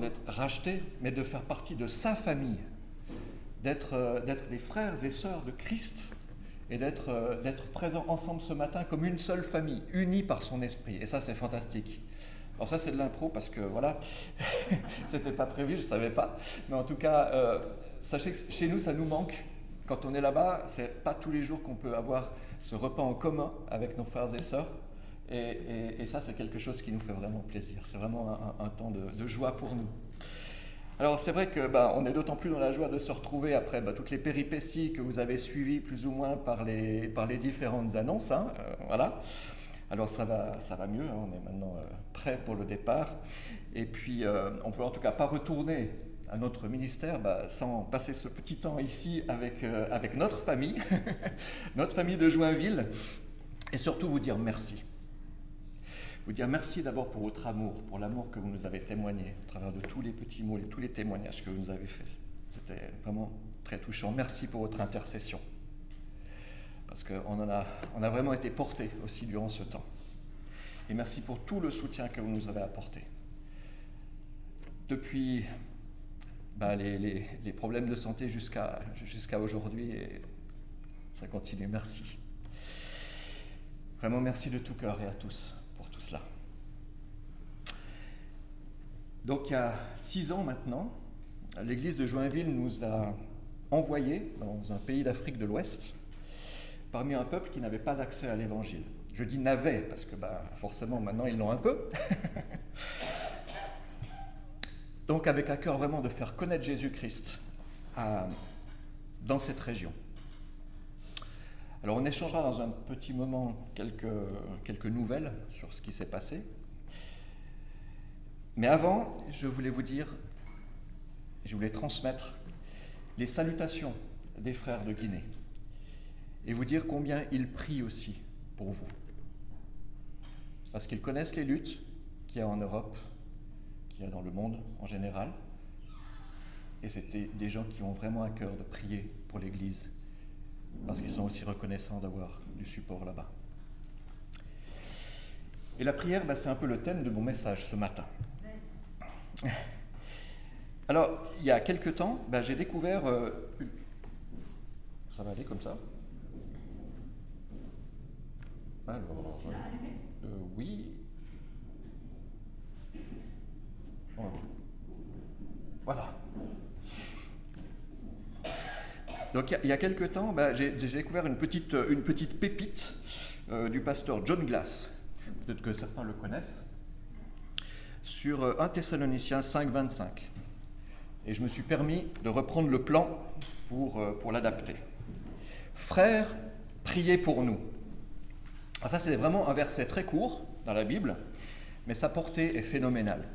d'être rachetés, mais de faire partie de sa famille, d'être des frères et sœurs de Christ et d'être présents ensemble ce matin comme une seule famille, unie par son esprit. Et ça, c'est fantastique. Alors ça, c'est de l'impro parce que, voilà, c'était pas prévu, je savais pas. Mais en tout cas, sachez que chez nous, ça nous manque. Quand on est là-bas, c'est pas tous les jours qu'on peut avoir ce repas en commun avec nos frères et sœurs. Et ça, c'est quelque chose qui nous fait vraiment plaisir. C'est vraiment un temps de joie pour nous. Alors c'est vrai que on est d'autant plus dans la joie de se retrouver après toutes les péripéties que vous avez suivies plus ou moins par les différentes annonces. Voilà. Alors ça va mieux, on est maintenant prêt pour le départ. Et puis on ne peut en tout cas pas retourner à notre ministère sans passer ce petit temps ici avec notre famille, notre famille de Joinville, et surtout vous dire merci. Vous dire merci d'abord pour votre amour, pour l'amour que vous nous avez témoigné au travers de tous les petits mots et tous les témoignages que vous nous avez faits. C'était vraiment très touchant. Merci pour votre intercession. Parce qu'on a vraiment été portés aussi durant ce temps. Et merci pour tout le soutien que vous nous avez apporté. Depuis les problèmes de santé jusqu'à aujourd'hui, et ça continue. Merci. Vraiment merci de tout cœur et à tous. Cela. Donc il y a 6 ans maintenant, l'église de Joinville nous a envoyés dans un pays d'Afrique de l'Ouest, parmi un peuple qui n'avait pas d'accès à l'évangile. Je dis n'avait, parce que forcément maintenant ils l'ont un peu. Donc avec à cœur vraiment de faire connaître Jésus-Christ dans cette région. Alors on échangera dans un petit moment quelques nouvelles sur ce qui s'est passé. Mais avant, je voulais transmettre les salutations des frères de Guinée et vous dire combien ils prient aussi pour vous. Parce qu'ils connaissent les luttes qu'il y a en Europe, qu'il y a dans le monde en général. Et c'était des gens qui ont vraiment à cœur de prier pour l'Église, parce qu'ils sont aussi reconnaissants d'avoir du support là-bas. Et la prière, c'est un peu le thème de mon message ce matin. Alors, il y a quelque temps, j'ai découvert... Ça va aller comme ça ? Alors, oui. Voilà. Donc il y a quelque temps, j'ai découvert une petite pépite du pasteur John Glass, peut-être que certains le connaissent, sur 1 Thessaloniciens 5, 25. Et je me suis permis de reprendre le plan pour l'adapter. Frères, priez pour nous. Alors ça, c'est vraiment un verset très court dans la Bible, mais sa portée est phénoménale.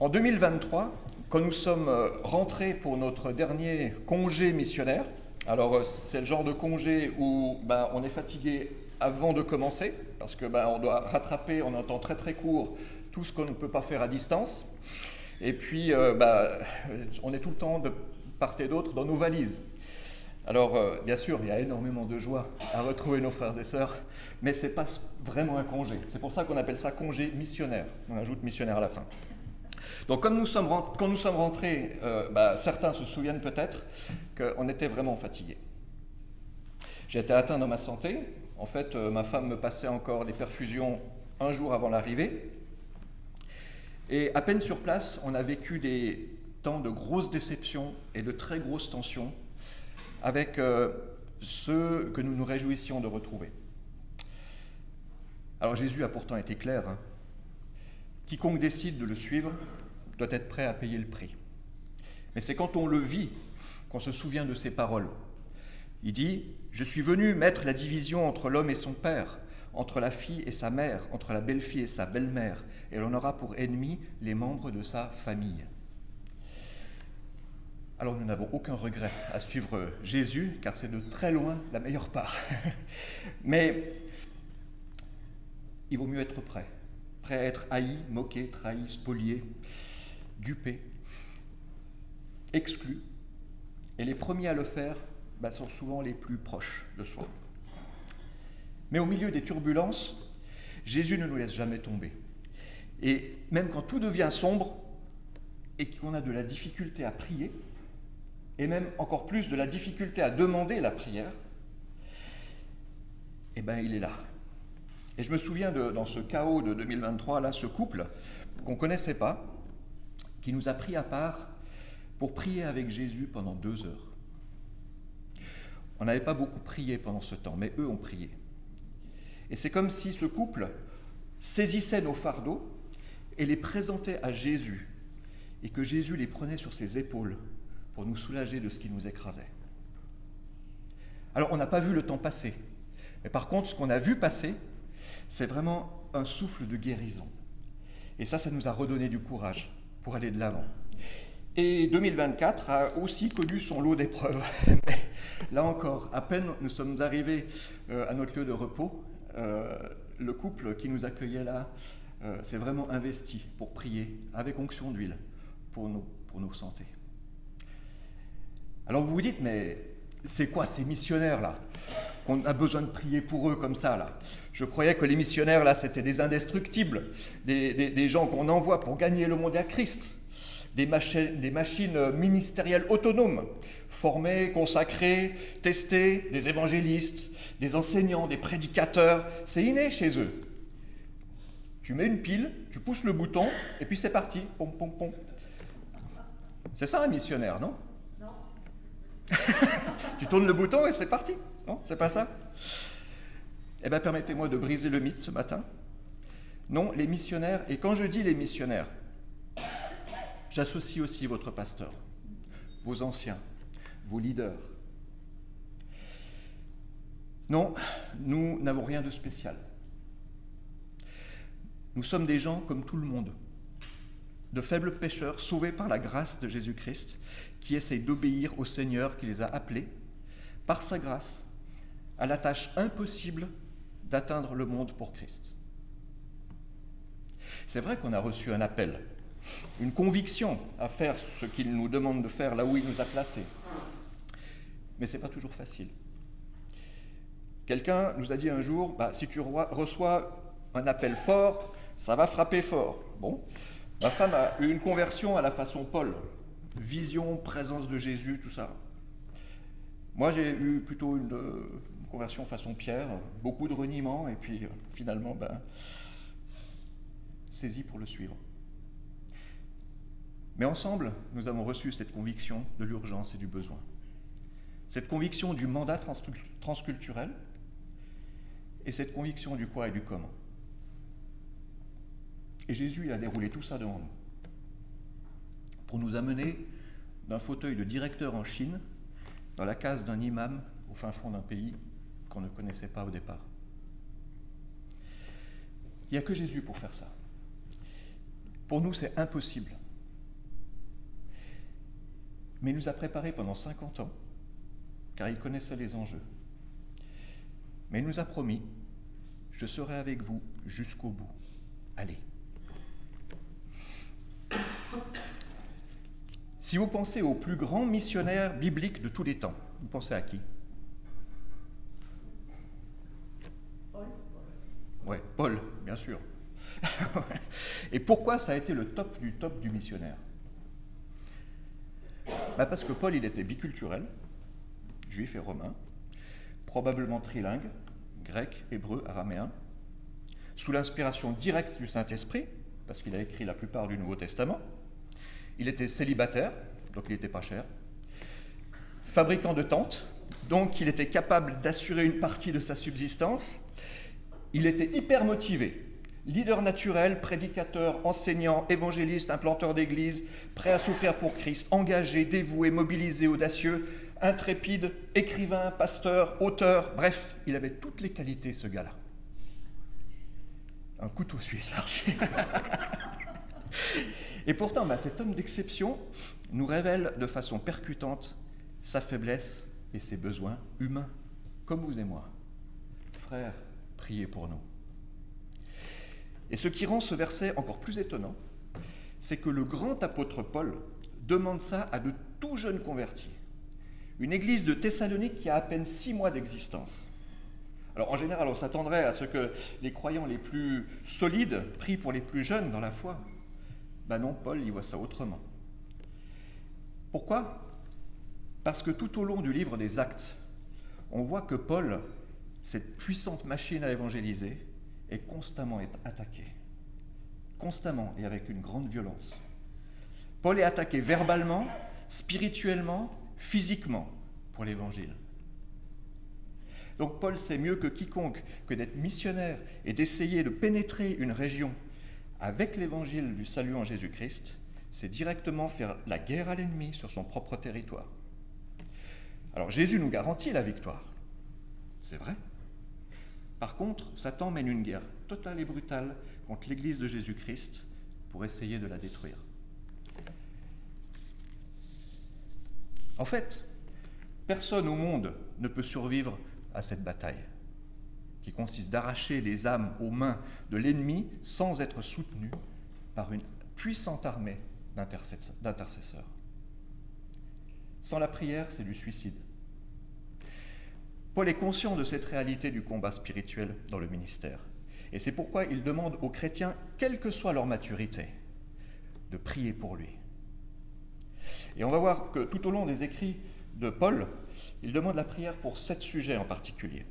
En 2023, quand nous sommes rentrés pour notre dernier congé missionnaire, alors c'est le genre de congé où on est fatigué avant de commencer, parce que on doit rattraper en un temps très très court tout ce qu'on ne peut pas faire à distance, et puis on est tout le temps de part et d'autre dans nos valises. Alors bien sûr, il y a énormément de joie à retrouver nos frères et sœurs, mais ce n'est pas vraiment un congé. C'est pour ça qu'on appelle ça congé missionnaire. On ajoute missionnaire à la fin. Donc quand nous sommes rentrés, certains se souviennent peut-être qu'on était vraiment fatigués. J'ai été atteint dans ma santé. En fait, ma femme me passait encore des perfusions un jour avant l'arrivée. Et à peine sur place, on a vécu des temps de grosses déceptions et de très grosses tensions avec ceux que nous nous réjouissions de retrouver. Alors Jésus a pourtant été clair. Quiconque décide de le suivre doit être prêt à payer le prix. Mais c'est quand on le vit qu'on se souvient de ses paroles. Il dit « Je suis venu mettre la division entre l'homme et son père, entre la fille et sa mère, entre la belle-fille et sa belle-mère, et l'on aura pour ennemis les membres de sa famille. » Alors nous n'avons aucun regret à suivre Jésus, car c'est de très loin la meilleure part. Mais il vaut mieux être prêt à être haï, moqué, trahi, spolié, dupé, exclu. Et les premiers à le faire sont souvent les plus proches de soi. Mais au milieu des turbulences, Jésus ne nous laisse jamais tomber. Et même quand tout devient sombre et qu'on a de la difficulté à prier, et même encore plus de la difficulté à demander la prière, eh bien il est là. Et je me souviens dans ce chaos de 2023, là, ce couple qu'on ne connaissait pas, qui nous a pris à part pour prier avec Jésus pendant 2 heures. On n'avait pas beaucoup prié pendant ce temps, mais eux ont prié. Et c'est comme si ce couple saisissait nos fardeaux et les présentait à Jésus, et que Jésus les prenait sur ses épaules pour nous soulager de ce qui nous écrasait. Alors on n'a pas vu le temps passer, mais par contre ce qu'on a vu passer, c'est vraiment un souffle de guérison. Et ça nous a redonné du courage pour aller de l'avant. Et 2024 a aussi connu son lot d'épreuves. Mais là encore, à peine nous sommes arrivés à notre lieu de repos, le couple qui nous accueillait là s'est vraiment investi pour prier avec onction d'huile pour nos santé. Alors vous vous dites, mais c'est quoi ces missionnaires-là qu'on a besoin de prier pour eux comme ça là? Je croyais que les missionnaires là c'était des indestructibles, des gens qu'on envoie pour gagner le monde à Christ, des machines ministérielles autonomes, formées, consacrées, testées, des évangélistes, des enseignants, des prédicateurs, c'est inné chez eux. Tu mets une pile, tu pousses le bouton et puis c'est parti, pom pom pom. C'est ça un missionnaire, non? Tu tournes le bouton et c'est parti. Non, c'est pas ça? Eh bien, permettez-moi de briser le mythe ce matin. Non, les missionnaires, et quand je dis les missionnaires, j'associe aussi votre pasteur, vos anciens, vos leaders. Non, nous n'avons rien de spécial. Nous sommes des gens comme tout le monde, de faibles pécheurs sauvés par la grâce de Jésus-Christ, qui essayent d'obéir au Seigneur qui les a appelés, par sa grâce, à la tâche impossible d'atteindre le monde pour Christ. C'est vrai qu'on a reçu un appel, une conviction à faire ce qu'il nous demande de faire là où il nous a placés. Mais ce n'est pas toujours facile. Quelqu'un nous a dit un jour, si tu reçois un appel fort, ça va frapper fort. Bon, ma femme a eu une conversion à la façon Paul. Vision, présence de Jésus, tout ça. Moi, j'ai eu plutôt une conversion façon Pierre, beaucoup de reniements, et puis finalement, saisi pour le suivre. Mais ensemble, nous avons reçu cette conviction de l'urgence et du besoin. Cette conviction du mandat transculturel, et cette conviction du quoi et du comment. Et Jésus a déroulé tout ça devant nous, pour nous amener d'un fauteuil de directeur en Chine dans la case d'un imam au fin fond d'un pays qu'on ne connaissait pas au départ. Il n'y a que Jésus pour faire ça. Pour nous, c'est impossible. Mais il nous a préparés pendant 50 ans, car il connaissait les enjeux. Mais il nous a promis, je serai avec vous jusqu'au bout. Allez. Si vous pensez au plus grand missionnaire biblique de tous les temps, vous pensez à qui? Paul. Ouais, Paul, bien sûr. Et pourquoi ça a été le top du missionnaire? Parce que Paul, il était biculturel, juif et romain, probablement trilingue, grec, hébreu, araméen, sous l'inspiration directe du Saint-Esprit, parce qu'il a écrit la plupart du Nouveau Testament. Il était célibataire, donc il n'était pas cher, fabricant de tentes, donc il était capable d'assurer une partie de sa subsistance. Il était hyper motivé, leader naturel, prédicateur, enseignant, évangéliste, implanteur d'église, prêt à souffrir pour Christ, engagé, dévoué, mobilisé, audacieux, intrépide, écrivain, pasteur, auteur, bref, il avait toutes les qualités, ce gars-là. Un couteau suisse, merci. Et pourtant, cet homme d'exception nous révèle de façon percutante sa faiblesse et ses besoins humains, comme vous et moi. Frères, priez pour nous. Et ce qui rend ce verset encore plus étonnant, c'est que le grand apôtre Paul demande ça à de tout jeunes convertis. Une église de Thessalonique qui a à peine 6 mois d'existence. Alors en général, on s'attendrait à ce que les croyants les plus solides prient pour les plus jeunes dans la foi. Ben non, Paul, il voit ça autrement. Pourquoi ? Parce que tout au long du livre des Actes, on voit que Paul, cette puissante machine à évangéliser, est constamment attaqué. Constamment et avec une grande violence. Paul est attaqué verbalement, spirituellement, physiquement pour l'évangile. Donc Paul sait mieux que quiconque que d'être missionnaire et d'essayer de pénétrer une région avec l'évangile du salut en Jésus-Christ, c'est directement faire la guerre à l'ennemi sur son propre territoire. Alors Jésus nous garantit la victoire, c'est vrai. Par contre, Satan mène une guerre totale et brutale contre l'Église de Jésus-Christ pour essayer de la détruire. En fait, personne au monde ne peut survivre à cette bataille, qui consiste d'arracher les âmes aux mains de l'ennemi sans être soutenu par une puissante armée d'intercesseurs. Sans la prière, c'est du suicide. Paul est conscient de cette réalité du combat spirituel dans le ministère. Et c'est pourquoi il demande aux chrétiens, quelle que soit leur maturité, de prier pour lui. Et on va voir que tout au long des écrits de Paul, il demande la prière pour 7 sujets en particulier.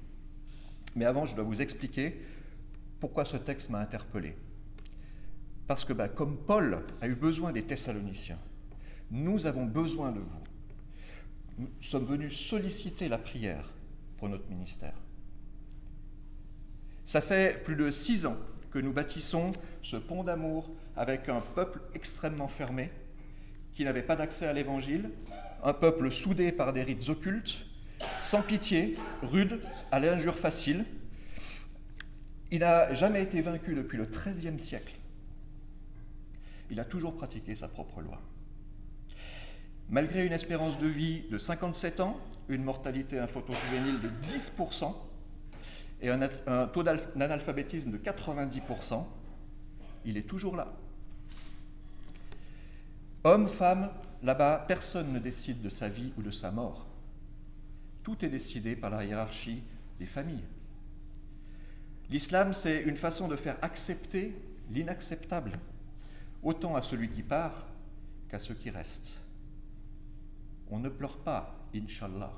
Mais avant, je dois vous expliquer pourquoi ce texte m'a interpellé. Parce que comme Paul a eu besoin des Thessaloniciens, nous avons besoin de vous. Nous sommes venus solliciter la prière pour notre ministère. Ça fait plus de 6 ans que nous bâtissons ce pont d'amour avec un peuple extrêmement fermé, qui n'avait pas d'accès à l'Évangile, un peuple soudé par des rites occultes, sans pitié, rude, à l'injure facile. Il n'a jamais été vaincu depuis le XIIIe siècle. Il a toujours pratiqué sa propre loi. Malgré une espérance de vie de 57 ans, une mortalité infanto-juvénile de 10% et un taux d'analphabétisme de 90%, il est toujours là. Homme, femme, là-bas, personne ne décide de sa vie ou de sa mort. Tout est décidé par la hiérarchie des familles. L'islam, c'est une façon de faire accepter l'inacceptable, autant à celui qui part qu'à ceux qui restent. On ne pleure pas, Inch'Allah.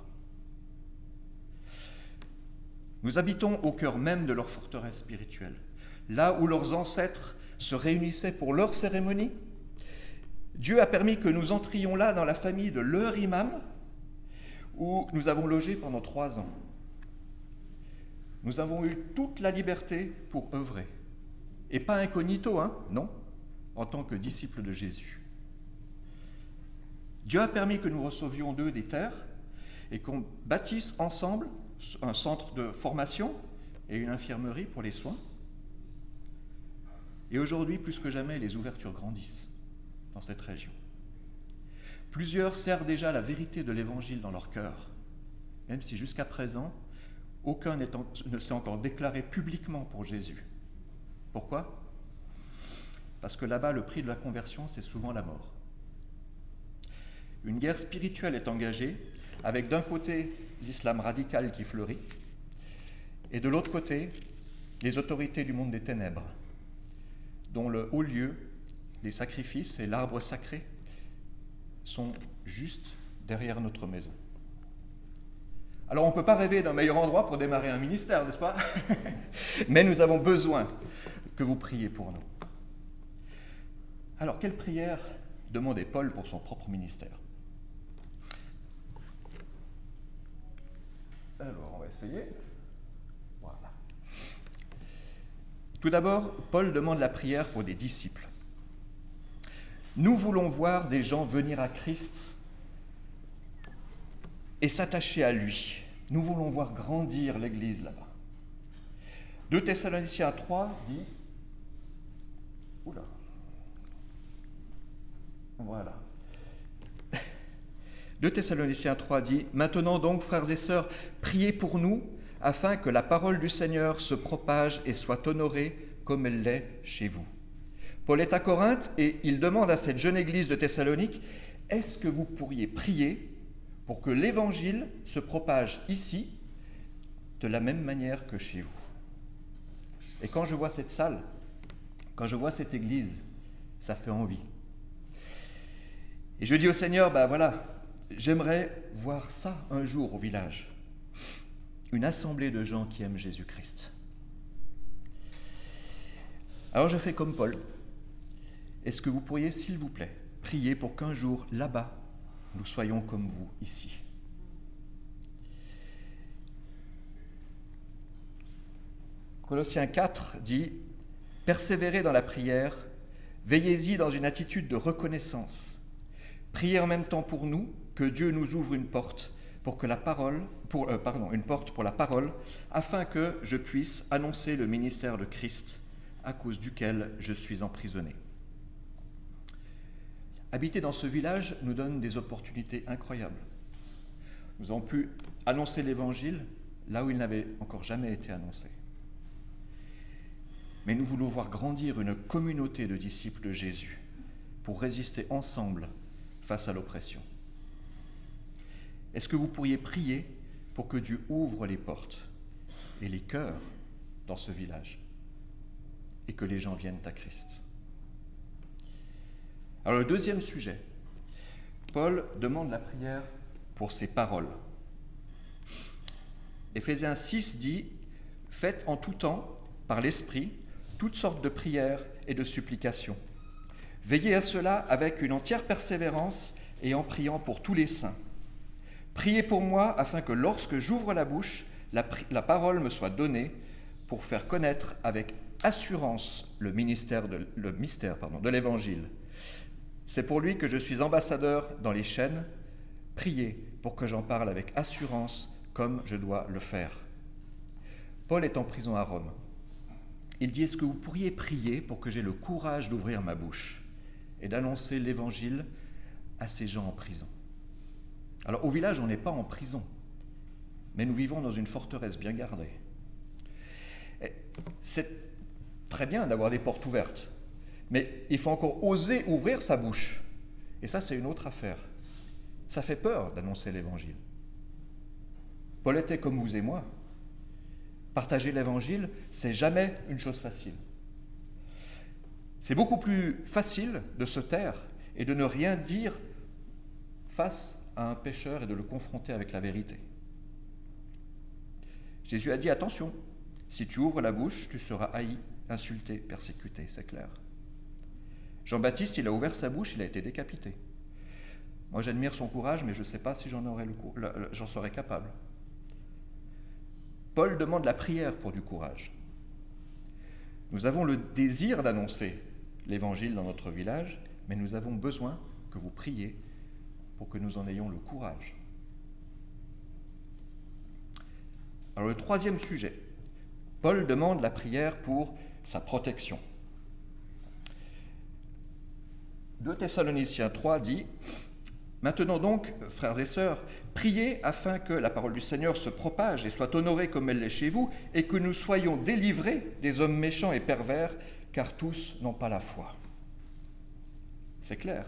Nous habitons au cœur même de leur forteresse spirituelle, là où leurs ancêtres se réunissaient pour leur cérémonie. Dieu a permis que nous entrions là dans la famille de leur imam, où nous avons logé pendant 3 ans. Nous avons eu toute la liberté pour œuvrer. Et pas incognito, non, en tant que disciples de Jésus. Dieu a permis que nous recevions d'eux des terres et qu'on bâtisse ensemble un centre de formation et une infirmerie pour les soins. Et aujourd'hui, plus que jamais, les ouvertures grandissent dans cette région. Plusieurs serrent déjà la vérité de l'Évangile dans leur cœur, même si jusqu'à présent, aucun ne s'est encore déclaré publiquement pour Jésus. Pourquoi ? Parce que là-bas, le prix de la conversion, c'est souvent la mort. Une guerre spirituelle est engagée, avec d'un côté l'islam radical qui fleurit, et de l'autre côté, les autorités du monde des ténèbres, dont le haut lieu, les sacrifices et l'arbre sacré sont juste derrière notre maison. Alors on ne peut pas rêver d'un meilleur endroit pour démarrer un ministère, n'est-ce pas ? Mais nous avons besoin que vous priez pour nous. Alors quelle prière demandait Paul pour son propre ministère ? Alors on va essayer. Voilà. Tout d'abord, Paul demande la prière pour des disciples. Nous voulons voir des gens venir à Christ et s'attacher à lui. Nous voulons voir grandir l'Église là-bas. 2 Thessaloniciens 3 dit... Oula. Voilà. 2 Thessaloniciens 3 dit « Maintenant donc, frères et sœurs, priez pour nous, afin que la parole du Seigneur se propage et soit honorée comme elle l'est chez vous. » Paul est à Corinthe et il demande à cette jeune église de Thessalonique « Est-ce que vous pourriez prier pour que l'Évangile se propage ici de la même manière que chez vous. Et quand je vois cette salle, quand je vois cette église, ça fait envie. Et je dis au Seigneur, voilà, j'aimerais voir ça un jour au village. Une assemblée de gens qui aiment Jésus-Christ. Alors je fais comme Paul. Est-ce que vous pourriez, s'il vous plaît, prier pour qu'un jour, là-bas, nous soyons comme vous, ici? Colossiens 4 dit « Persévérez dans la prière, veillez-y dans une attitude de reconnaissance. Priez en même temps pour nous, que Dieu nous ouvre une porte pour la parole, afin que je puisse annoncer le ministère de Christ, à cause duquel je suis emprisonné. » Habiter dans ce village nous donne des opportunités incroyables. Nous avons pu annoncer l'Évangile là où il n'avait encore jamais été annoncé. Mais nous voulons voir grandir une communauté de disciples de Jésus pour résister ensemble face à l'oppression. Est-ce que vous pourriez prier pour que Dieu ouvre les portes et les cœurs dans ce village et que les gens viennent à Christ? Alors le deuxième sujet, Paul demande la prière pour ses paroles. Éphésiens 6 dit « Faites en tout temps, par l'Esprit, toutes sortes de prières et de supplications. Veillez à cela avec une entière persévérance et en priant pour tous les saints. Priez pour moi afin que lorsque j'ouvre la bouche, la parole me soit donnée pour faire connaître avec assurance le mystère de l'Évangile. C'est pour lui que je suis ambassadeur dans les chaînes. Priez pour que j'en parle avec assurance comme je dois le faire. » Paul est en prison à Rome. Il dit « Est-ce que vous pourriez prier pour que j'aie le courage d'ouvrir ma bouche et d'annoncer l'Évangile à ces gens en prison ?» Alors au village, on n'est pas en prison, mais nous vivons dans une forteresse bien gardée. Et c'est très bien d'avoir des portes ouvertes, mais il faut encore oser ouvrir sa bouche. Et ça, c'est une autre affaire. Ça fait peur d'annoncer l'Évangile. Paul était comme vous et moi. Partager l'Évangile, c'est jamais une chose facile. C'est beaucoup plus facile de se taire et de ne rien dire face à un pécheur et de le confronter avec la vérité. Jésus a dit « Attention, si tu ouvres la bouche, tu seras haï, insulté, persécuté », c'est clair. Jean-Baptiste, il a ouvert sa bouche, il a été décapité. Moi, j'admire son courage, mais je ne sais pas si j'en serais capable. Paul demande la prière pour du courage. Nous avons le désir d'annoncer l'Évangile dans notre village, mais nous avons besoin que vous priez pour que nous en ayons le courage. Alors le troisième sujet, Paul demande la prière pour sa protection. 2 Thessaloniciens 3 dit « Maintenant donc, frères et sœurs, priez afin que la parole du Seigneur se propage et soit honorée comme elle l'est chez vous, et que nous soyons délivrés des hommes méchants et pervers, car tous n'ont pas la foi. » C'est clair.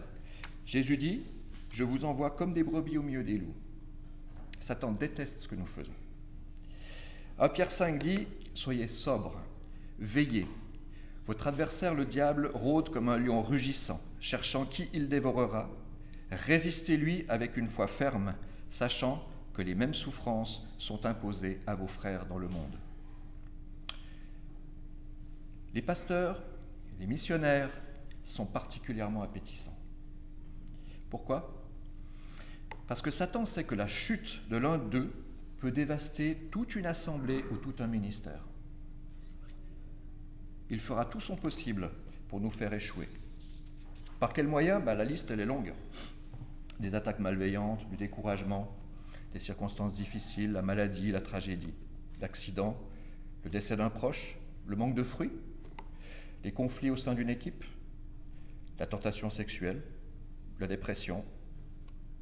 Jésus dit « Je vous envoie comme des brebis au milieu des loups. » Satan déteste ce que nous faisons. 1 Pierre 5 dit « Soyez sobres, veillez. Votre adversaire, le diable, rôde comme un lion rugissant, cherchant qui il dévorera. Résistez-lui avec une foi ferme, sachant que les mêmes souffrances sont imposées à vos frères dans le monde. » Les pasteurs, les missionnaires sont particulièrement appétissants. Pourquoi ? Parce que Satan sait que la chute de l'un d'eux peut dévaster toute une assemblée ou tout un ministère. Il fera tout son possible pour nous faire échouer. Par quels moyens ? La liste, elle est longue. Des attaques malveillantes, du découragement, des circonstances difficiles, la maladie, la tragédie, l'accident, le décès d'un proche, le manque de fruits, les conflits au sein d'une équipe, la tentation sexuelle, la dépression,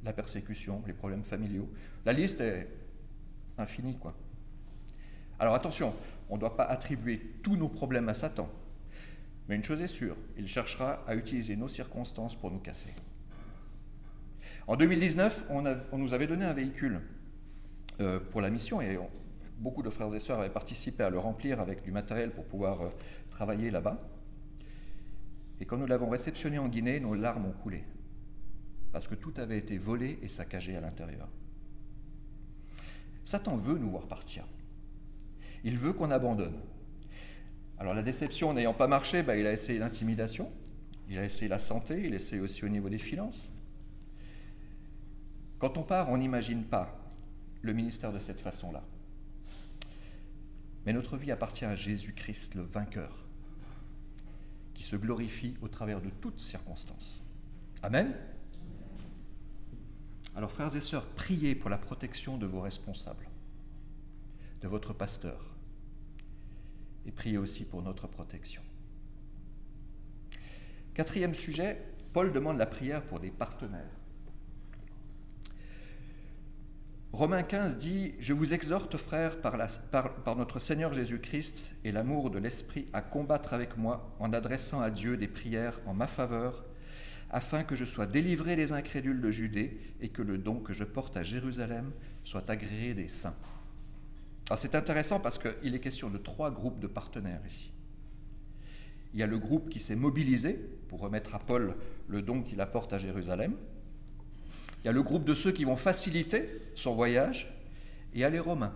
la persécution, les problèmes familiaux. La liste est infinie, quoi. Alors attention, on ne doit pas attribuer tous nos problèmes à Satan. Mais une chose est sûre, il cherchera à utiliser nos circonstances pour nous casser. En 2019, on nous avait donné un véhicule pour la mission et beaucoup de frères et sœurs avaient participé à le remplir avec du matériel pour pouvoir travailler là-bas. Et quand nous l'avons réceptionné en Guinée, nos larmes ont coulé, parce que tout avait été volé et saccagé à l'intérieur. Satan veut nous voir partir. Il veut qu'on abandonne. Alors la déception n'ayant pas marché, il a essayé l'intimidation, il a essayé la santé, il a essayé aussi au niveau des finances. Quand on part, on n'imagine pas le ministère de cette façon-là. Mais notre vie appartient à Jésus-Christ, le vainqueur, qui se glorifie au travers de toutes circonstances. Amen. Alors, frères et sœurs, priez pour la protection de vos responsables, de votre pasteur, et priez aussi pour notre protection. 4e sujet, Paul demande la prière pour des partenaires. Romains 15 dit « Je vous exhorte, frères, par notre Seigneur Jésus-Christ et l'amour de l'Esprit, à combattre avec moi en adressant à Dieu des prières en ma faveur, afin que je sois délivré des incrédules de Judée et que le don que je porte à Jérusalem soit agréé des saints. » Alors c'est intéressant parce qu'il est question de 3 groupes de partenaires ici. Il y a le groupe qui s'est mobilisé pour remettre à Paul le don qu'il apporte à Jérusalem. Il y a le groupe de ceux qui vont faciliter son voyage, et il y a les Romains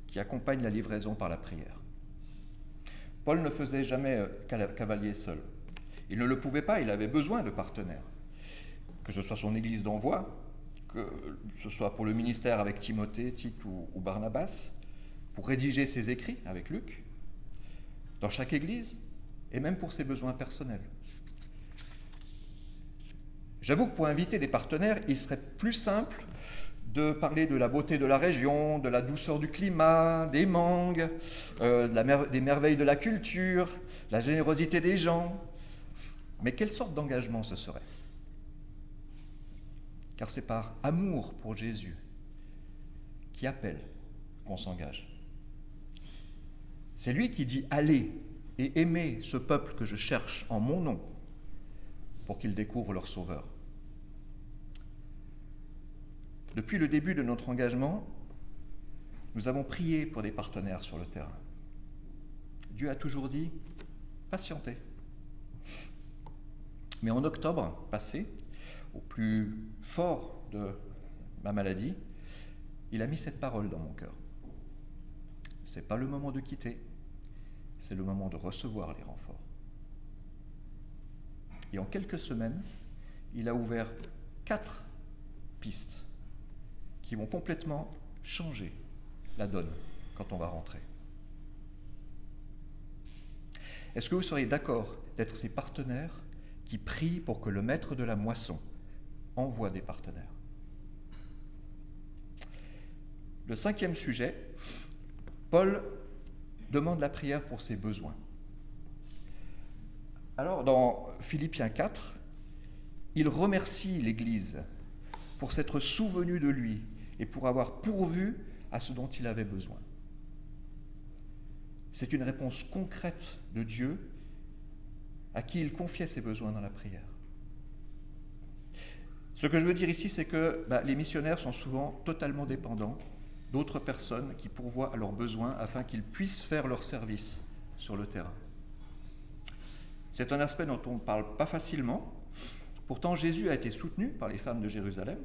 qui accompagnent la livraison par la prière. Paul ne faisait jamais cavalier seul. Il ne le pouvait pas, il avait besoin de partenaires. Que ce soit son église d'envoi, que ce soit pour le ministère avec Timothée, Tite ou Barnabas, pour rédiger ses écrits avec Luc, dans chaque église, et même pour ses besoins personnels. J'avoue que pour inviter des partenaires, il serait plus simple de parler de la beauté de la région, de la douceur du climat, des mangues, des merveilles de la culture, la générosité des gens. Mais quelle sorte d'engagement ce serait ? Car c'est par amour pour Jésus qui appelle qu'on s'engage. C'est lui qui dit « Allez et aimez ce peuple que je cherche en mon nom pour qu'ils découvrent leur Sauveur. » Depuis le début de notre engagement, nous avons prié pour des partenaires sur le terrain. Dieu a toujours dit « Patientez ». Mais en octobre passé, au plus fort de ma maladie, il a mis cette parole dans mon cœur. Ce n'est pas le moment de quitter, c'est le moment de recevoir les renforts. Et en quelques semaines, il a ouvert 4 pistes qui vont complètement changer la donne quand on va rentrer. Est-ce que vous seriez d'accord d'être ces partenaires qui prient pour que le maître de la moisson envoie des partenaires? Le 5e sujet, Paul demande la prière pour ses besoins. Alors, dans Philippiens 4, il remercie l'Église pour s'être souvenu de lui et pour avoir pourvu à ce dont il avait besoin. C'est une réponse concrète de Dieu à qui il confiait ses besoins dans la prière. Ce que je veux dire ici, c'est que les missionnaires sont souvent totalement dépendants d'autres personnes qui pourvoient à leurs besoins afin qu'ils puissent faire leur service sur le terrain. C'est un aspect dont on ne parle pas facilement. Pourtant, Jésus a été soutenu par les femmes de Jérusalem.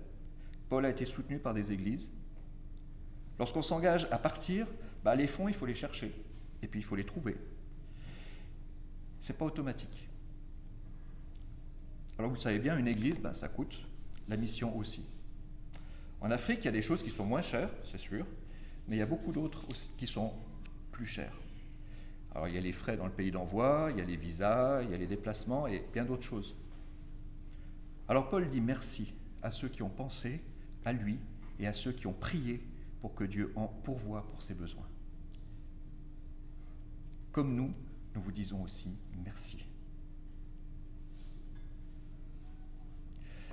Paul a été soutenu par des églises. Lorsqu'on s'engage à partir, les fonds, il faut les chercher. Et puis, il faut les trouver. Ce n'est pas automatique. Alors, vous le savez bien, une église, ça coûte. La mission aussi. En Afrique, il y a des choses qui sont moins chères, c'est sûr, mais il y a beaucoup d'autres aussi qui sont plus chères. Alors, il y a les frais dans le pays d'envoi, il y a les visas, il y a les déplacements et bien d'autres choses. Alors, Paul dit merci à ceux qui ont pensé à lui et à ceux qui ont prié pour que Dieu en pourvoie pour ses besoins. Comme nous vous disons aussi merci.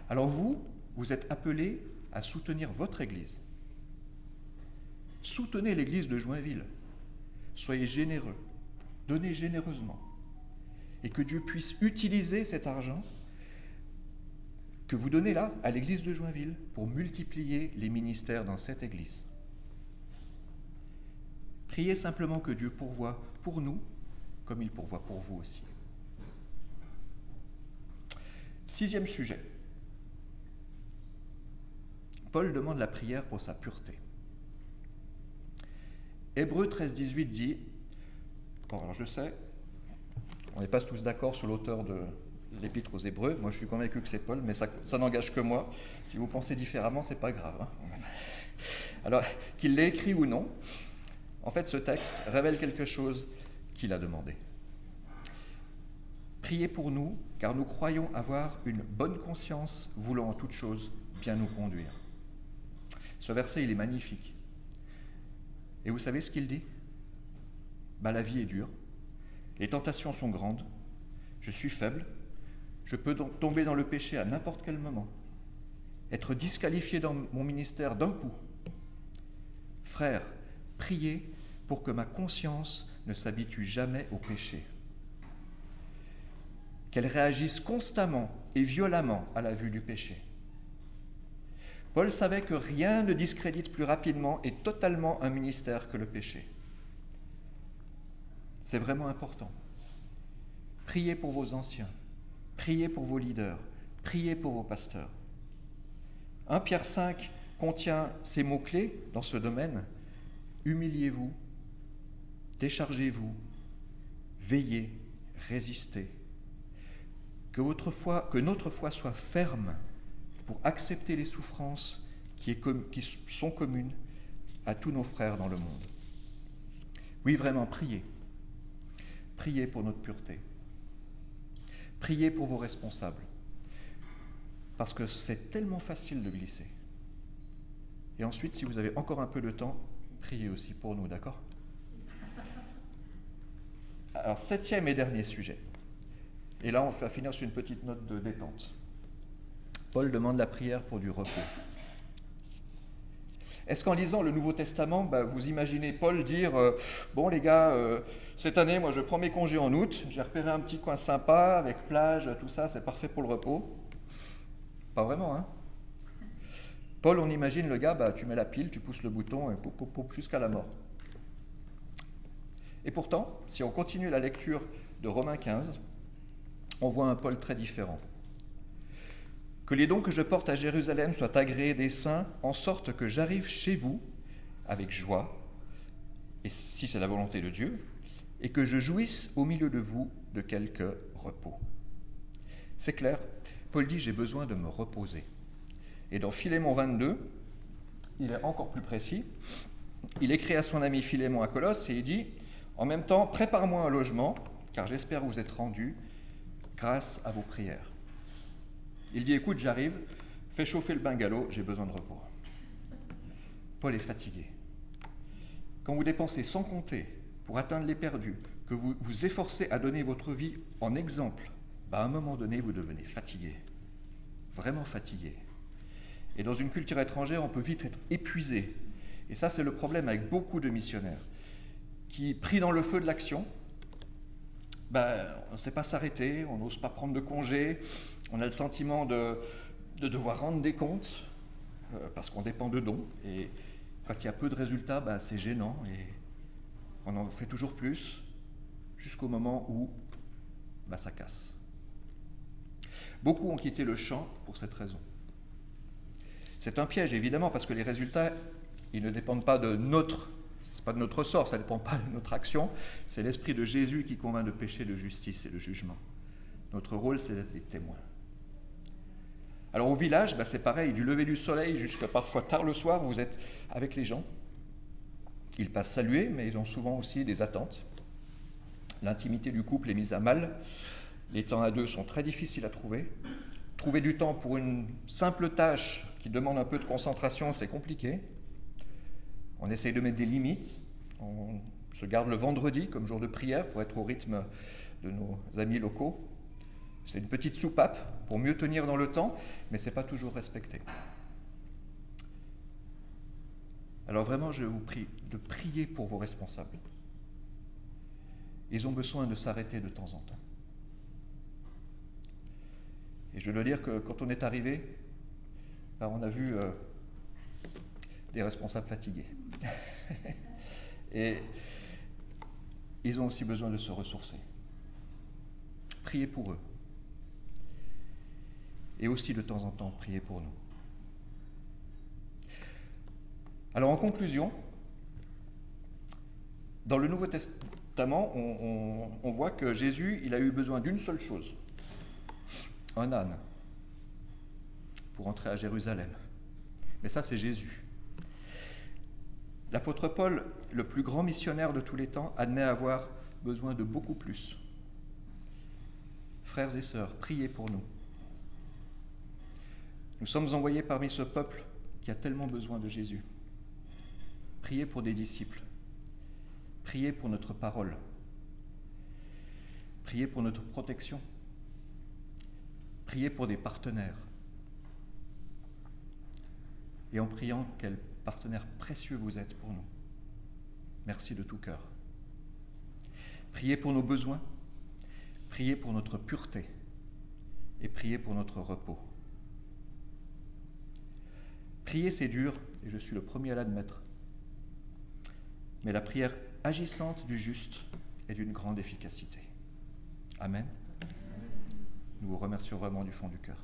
Alors vous êtes appelés à soutenir votre Église. Soutenez l'Église de Joinville. Soyez généreux. Donnez généreusement. Et que Dieu puisse utiliser cet argent que vous donnez là, à l'Église de Joinville, pour multiplier les ministères dans cette Église. Priez simplement que Dieu pourvoie pour nous, comme il pourvoit pour vous aussi. 6e sujet. Paul demande la prière pour sa pureté. Hébreux 13-18 dit, bon alors je sais, on n'est pas tous d'accord sur l'auteur de l'épître aux Hébreux, moi je suis convaincu que c'est Paul, mais ça n'engage que moi. Si vous pensez différemment, c'est pas grave. Hein. Alors, qu'il l'ait écrit ou non, en fait ce texte révèle quelque chose qu'il a demandé. Priez pour nous, car nous croyons avoir une bonne conscience, voulant en toute chose bien nous conduire. Ce verset, il est magnifique. Et vous savez ce qu'il dit ? La vie est dure, les tentations sont grandes, je suis faible, je peux donc tomber dans le péché à n'importe quel moment, être disqualifié dans mon ministère d'un coup. Frères, priez pour que ma conscience ne s'habitue jamais au péché, qu'elle réagisse constamment et violemment à la vue du péché. Paul savait que rien ne discrédite plus rapidement et totalement un ministère que le péché. C'est vraiment important. Priez pour vos anciens, priez pour vos leaders, priez pour vos pasteurs. 1 Pierre 5 contient ces mots-clés dans ce domaine. Humiliez-vous, déchargez-vous, veillez, résistez. Que notre foi soit ferme pour accepter les souffrances qui sont communes à tous nos frères dans le monde. Oui, vraiment, priez. Priez pour notre pureté. Priez pour vos responsables. Parce que c'est tellement facile de glisser. Et ensuite, si vous avez encore un peu de temps, priez aussi pour nous, d'accord ? Alors, 7e et dernier sujet. Et là, on va finir sur une petite note de détente. Paul demande la prière pour du repos. Est-ce qu'en lisant le Nouveau Testament, vous imaginez Paul dire « Bon les gars, cette année, moi je prends mes congés en août, j'ai repéré un petit coin sympa avec plage, tout ça, c'est parfait pour le repos. » Pas vraiment, hein ? Paul, on imagine le gars, tu mets la pile, tu pousses le bouton et poup, jusqu'à la mort. Et pourtant, si on continue la lecture de Romains 15, on voit un Paul très différent. Que les dons que je porte à Jérusalem soient agréés des saints, en sorte que j'arrive chez vous avec joie, et si c'est la volonté de Dieu, et que je jouisse au milieu de vous de quelque repos. C'est clair, Paul dit « j'ai besoin de me reposer ». Et dans Philémon 22, il est encore plus précis. Il écrit à son ami Philémon à Colosse et il dit « En même temps, prépare-moi un logement, car j'espère vous être rendu grâce à vos prières. » Il dit, écoute, j'arrive, fais chauffer le bungalow, j'ai besoin de repos. Paul est fatigué. Quand vous dépensez sans compter pour atteindre les perdus, que vous vous efforcez à donner votre vie en exemple, à un moment donné, vous devenez fatigué. Vraiment fatigué. Et dans une culture étrangère, on peut vite être épuisé. Et ça, c'est le problème avec beaucoup de missionnaires qui, pris dans le feu de l'action, on ne sait pas s'arrêter, on n'ose pas prendre de congé, on a le sentiment de devoir rendre des comptes parce qu'on dépend de dons. Et quand il y a peu de résultats, c'est gênant et on en fait toujours plus jusqu'au moment où ça casse. Beaucoup ont quitté le champ pour cette raison. C'est un piège, évidemment, parce que les résultats, ils ne dépendent pas de notre sort, ça ne dépend pas de notre action, c'est l'Esprit de Jésus qui convainc de péché, de justice et de jugement. Notre rôle, c'est d'être des témoins. Alors au village, c'est pareil, du lever du soleil jusqu'à parfois tard le soir, vous êtes avec les gens. Ils passent saluer, mais ils ont souvent aussi des attentes. L'intimité du couple est mise à mal. Les temps à deux sont très difficiles à trouver. Trouver du temps pour une simple tâche qui demande un peu de concentration, c'est compliqué. On essaye de mettre des limites. On se garde le vendredi comme jour de prière pour être au rythme de nos amis locaux. C'est une petite soupape pour mieux tenir dans le temps, mais ce n'est pas toujours respecté. Alors vraiment, je vous prie de prier pour vos responsables. Ils ont besoin de s'arrêter de temps en temps. Et je dois dire que quand on est arrivé, on a vu des responsables fatigués. Et ils ont aussi besoin de se ressourcer. Priez pour eux. Et aussi de temps en temps, priez pour nous. Alors en conclusion, dans le Nouveau Testament, on voit que Jésus, il a eu besoin d'une seule chose, un âne, pour entrer à Jérusalem. Mais ça, c'est Jésus. L'apôtre Paul, le plus grand missionnaire de tous les temps, admet avoir besoin de beaucoup plus. Frères et sœurs, priez pour nous. Nous sommes envoyés parmi ce peuple qui a tellement besoin de Jésus. Priez pour des disciples. Priez pour notre parole. Priez pour notre protection. Priez pour des partenaires. Et en priant, quel partenaire précieux vous êtes pour nous. Merci de tout cœur. Priez pour nos besoins. Priez pour notre pureté. Et priez pour notre repos. Prier, c'est dur, et je suis le premier à l'admettre. Mais la prière agissante du juste est d'une grande efficacité. Amen. Nous vous remercions vraiment du fond du cœur.